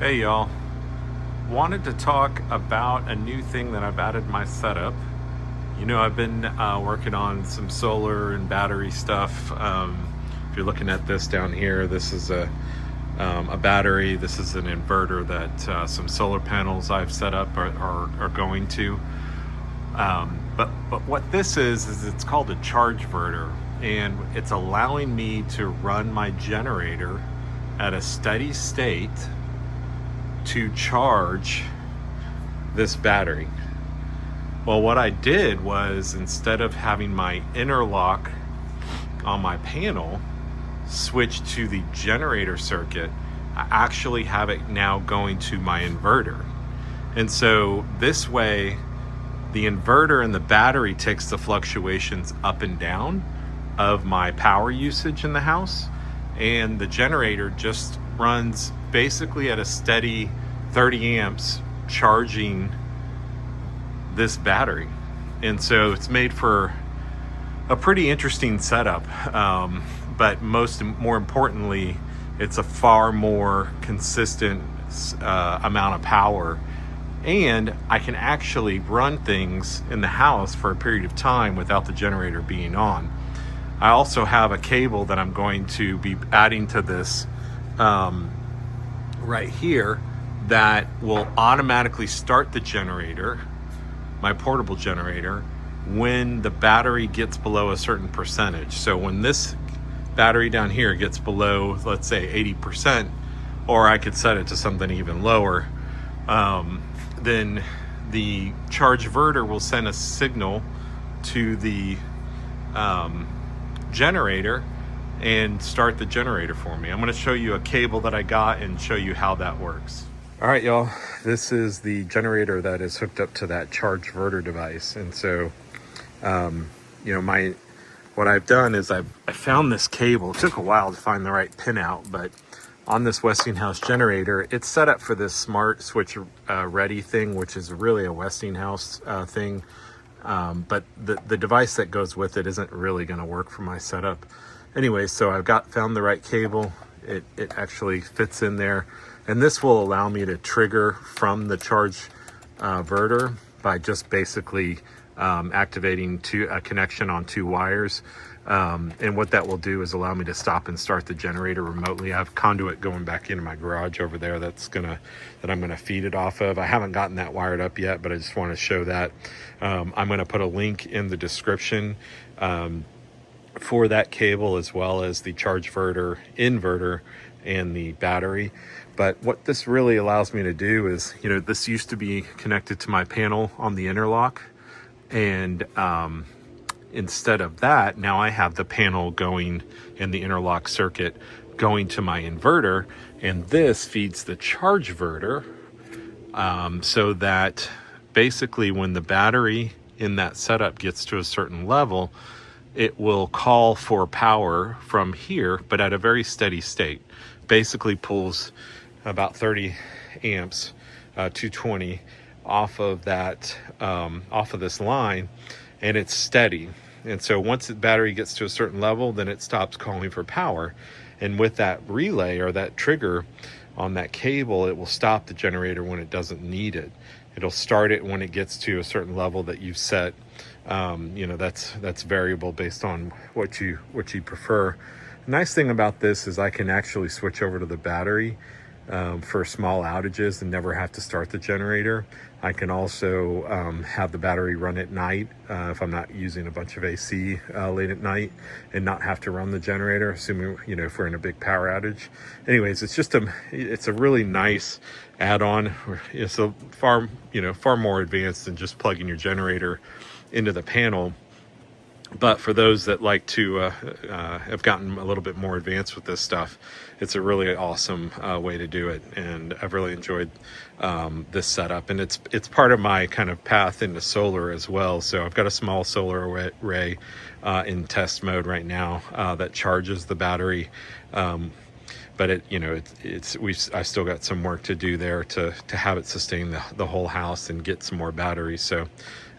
Hey y'all, wanted to talk about a new thing that I've added to my setup. I've been working on some solar and battery stuff. If you're looking at this down here, this is a battery. This is an inverter that some solar panels I've set up are going to. But what this is it's called a Chargeverter, and it's allowing me to run my generator at a steady state to charge this battery. Well, what I did was, instead of having my interlock on my panel switch to the generator circuit, I actually have it now going to my inverter. And so this way, the inverter and the battery takes the fluctuations up and down of my power usage in the house, and the generator just runs basically at a steady 30 amps charging this battery. And so it's made for a pretty interesting setup, but more importantly, it's a far more consistent amount of power, and I can actually run things in the house for a period of time without the generator being on. I also have a cable that I'm going to be adding to this right here that will automatically start the generator, my portable generator, when the battery gets below a certain percentage. So when this battery down here gets below, let's say 80%, or I could set it to something even lower, then the Chargeverter will send a signal to the generator and start the generator for me. I'm going to show you a cable that I got and show you how that works. All right, y'all, this is the generator that is hooked up to that Chargeverter device. And so, what I've done is I found this cable. It took a while to find the right pin out, but on this Westinghouse generator, it's set up for this smart switch ready thing, which is really a Westinghouse thing. But the device that goes with it isn't really going to work for my setup. Anyway, so I've found the right cable. It actually fits in there. And this will allow me to trigger from the Chargeverter by just basically activating a connection on two wires. And what that will do is allow me to stop and start the generator remotely. I have conduit going back into my garage over there that I'm gonna feed it off of. I haven't gotten that wired up yet, but I just want to show that. I'm gonna put a link in the description for that cable, as well as the Chargeverter inverter and the battery. But what this really allows me to do is, this used to be connected to my panel on the Interlock, and instead of that, now I have the panel going in the Interlock circuit going to my inverter, and this feeds the Chargeverter, so that basically when the battery in that setup gets to a certain level, it will call for power from here, but at a very steady state. Basically pulls about 30 amps, 220 off of that, off of this line, and it's steady. And so once the battery gets to a certain level, then it stops calling for power. And with that relay or that trigger on that cable, it will stop the generator when it doesn't need it. It'll start it when it gets to a certain level that you've set. That's variable based on what you prefer. The nice thing about this is I can actually switch over to the battery for small outages and never have to start the generator. I can also have the battery run at night if I'm not using a bunch of AC late at night, and not have to run the generator, assuming if we're in a big power outage. Anyways, it's a really nice add-on. It's a far more advanced than just plugging your generator into the panel. But for those that like to have gotten a little bit more advanced with this stuff, it's a really awesome way to do it, and I've really enjoyed this setup. And it's part of my kind of path into solar as well. So I've got a small solar array in test mode right now that charges the battery. But I still got some work to do there to have it sustain the whole house and get some more batteries. So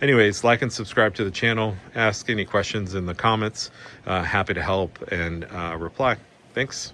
anyways, like and subscribe to the channel. Ask any questions in the comments. Happy to help and reply. Thanks.